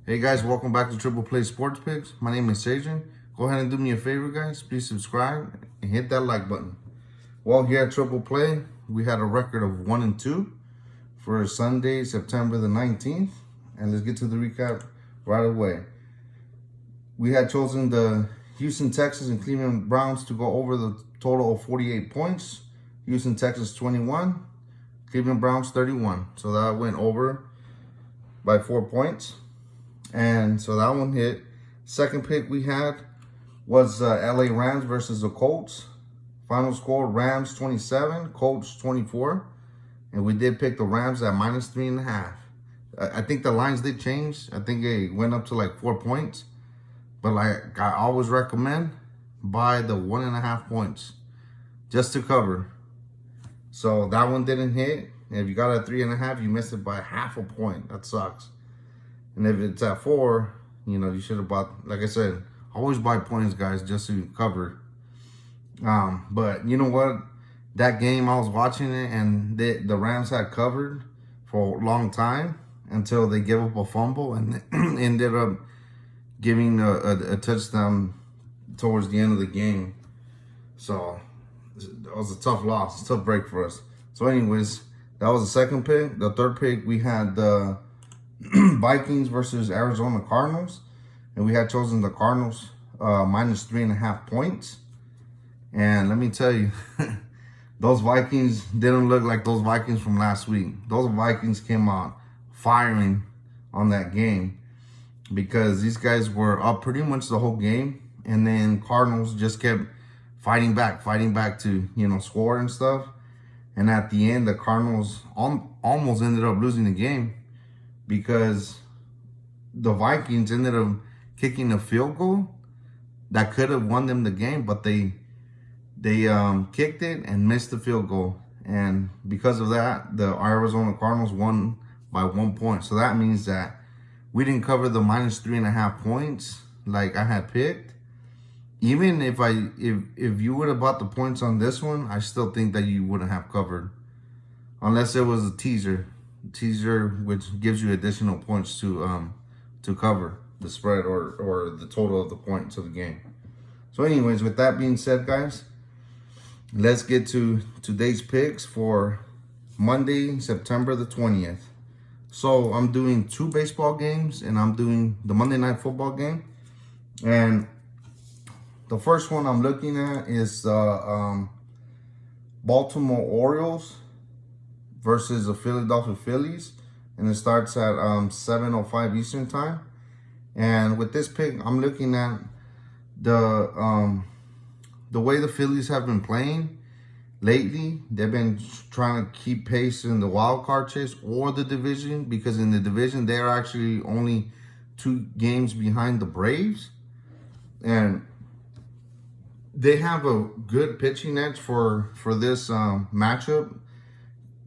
Hey guys, welcome back to Triple Play Sports Picks. My name is Adrian. Go ahead and do me a favor, guys. Please subscribe and hit that like button. Well, here at Triple Play, we had a record of 1-2 for Sunday, September the 19th. And let's get to the recap right away. We had chosen the Houston Texans and Cleveland Browns to go over the total of 48 points. Houston Texans 21, Cleveland Browns 31. So that went over by 4 points. And so that one hit. Second pick we had was LA Rams versus the Colts. Final score, Rams 27, Colts 24. And we did pick the Rams at -3.5. I think the lines did change. I think it went up to like 4 points. But like I always recommend, buy the 1.5 points just to cover. So that one didn't hit. And if you got a 3.5, you missed it by half a point. That sucks. And if it's at 4, you should have bought, like I said, always buy points, guys, just to cover. But you know what? That game, I was watching it, and the Rams had covered for a long time until they gave up a fumble and ended up giving a touchdown towards the end of the game. So that was a tough loss, a tough break for us. So anyways, that was the second pick. The third pick, we had the Vikings versus Arizona Cardinals, and we had chosen the Cardinals -3.5 points. And let me tell you, those Vikings didn't look like those Vikings from last week. Those Vikings came out firing on that game because these guys were up pretty much the whole game, and then Cardinals just kept fighting back to score and stuff. And at the end, the Cardinals almost ended up losing the game, because the Vikings ended up kicking a field goal that could have won them the game, but they kicked it and missed the field goal. And because of that, the Arizona Cardinals won by 1 point. So that means that we didn't cover the -3.5 points like I had picked. Even if you would have bought the points on this one, I still think that you wouldn't have covered, unless it was a teaser, which gives you additional points to cover the spread or the total of the points of the game. So anyways, with that being said, guys, let's get to today's picks for Monday, September the 20th. So I'm doing 2 baseball games, and I'm doing the Monday Night Football game. And the first one I'm looking at is Baltimore Orioles versus the Philadelphia Phillies, and it starts at 7:05 Eastern time. And with this pick, I'm looking at the way the Phillies have been playing lately. They've been trying to keep pace in the wild card chase or the division, because in the division they're actually only 2 games behind the Braves, and they have a good pitching edge for this matchup.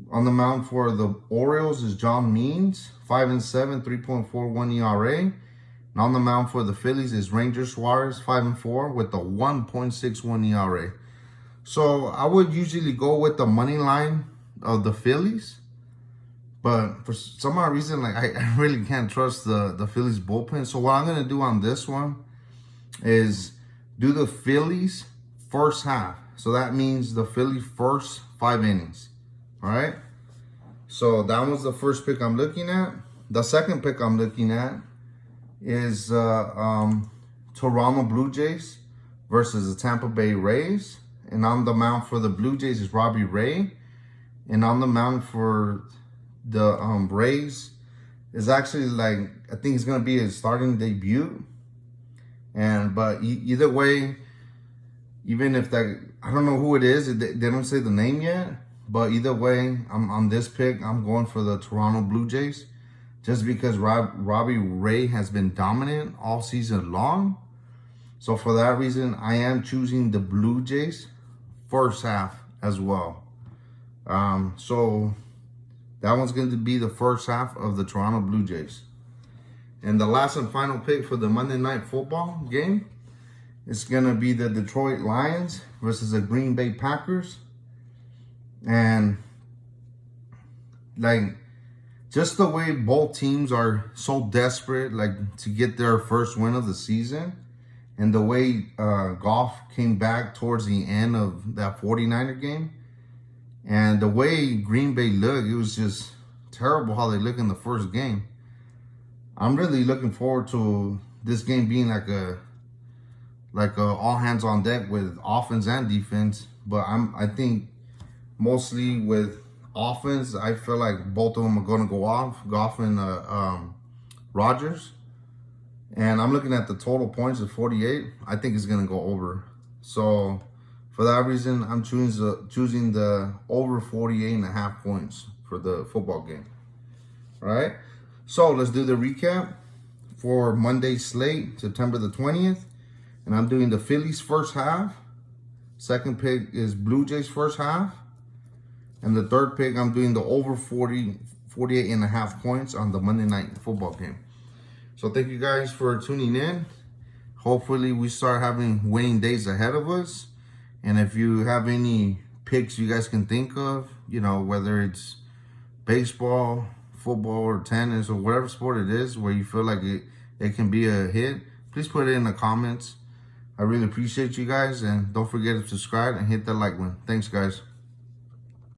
On the mound for the Orioles is John Means, 5-7, 3.41 ERA. And on the mound for the Phillies is Ranger Suarez, 5-4, with a 1.61 ERA. So I would usually go with the money line of the Phillies, but for some odd reason, like I really can't trust the Phillies bullpen. So what I'm gonna do on this one is do the Phillies first half. So that means the Phillies first 5 innings. All right. So that was the first pick I'm looking at. The second pick I'm looking at is Toronto Blue Jays versus the Tampa Bay Rays. And on the mound for the Blue Jays is Robbie Ray. And on the mound for the Rays is actually, like, I think it's going to be his starting debut. But either way, even if that, I don't know who it is, they don't say the name yet. But either way, I'm on this pick, I'm going for the Toronto Blue Jays, just because Robbie Ray has been dominant all season long. So for that reason, I am choosing the Blue Jays first half as well. So that one's going to be the first half of the Toronto Blue Jays. And the last and final pick for the Monday Night Football game is going to be the Detroit Lions versus the Green Bay Packers. And like, just the way both teams are so desperate, like, to get their first win of the season, and the way Goff came back towards the end of that 49er game, and the way Green Bay looked, it was just terrible how they look in the first game. I'm really looking forward to this game being like a all hands on deck with offense and defense. But I think mostly with offense, I feel like both of them are going to go off, Goff and Rodgers. And I'm looking at the total points of 48. I think it's going to go over. So for that reason, I'm choosing the over 48.5 points for the football game. All right. So let's do the recap for Monday's slate, September the 20th. And I'm doing the Phillies first half. Second pick is Blue Jays first half. And the third pick, I'm doing the over 48.5 points on the Monday night football game. So thank you guys for tuning in. Hopefully we start having winning days ahead of us. And if you have any picks you guys can think of, you know, whether it's baseball, football, or tennis, or whatever sport it is where you feel like it can be a hit, please put it in the comments. I really appreciate you guys. And don't forget to subscribe and hit that like button. Thanks, guys.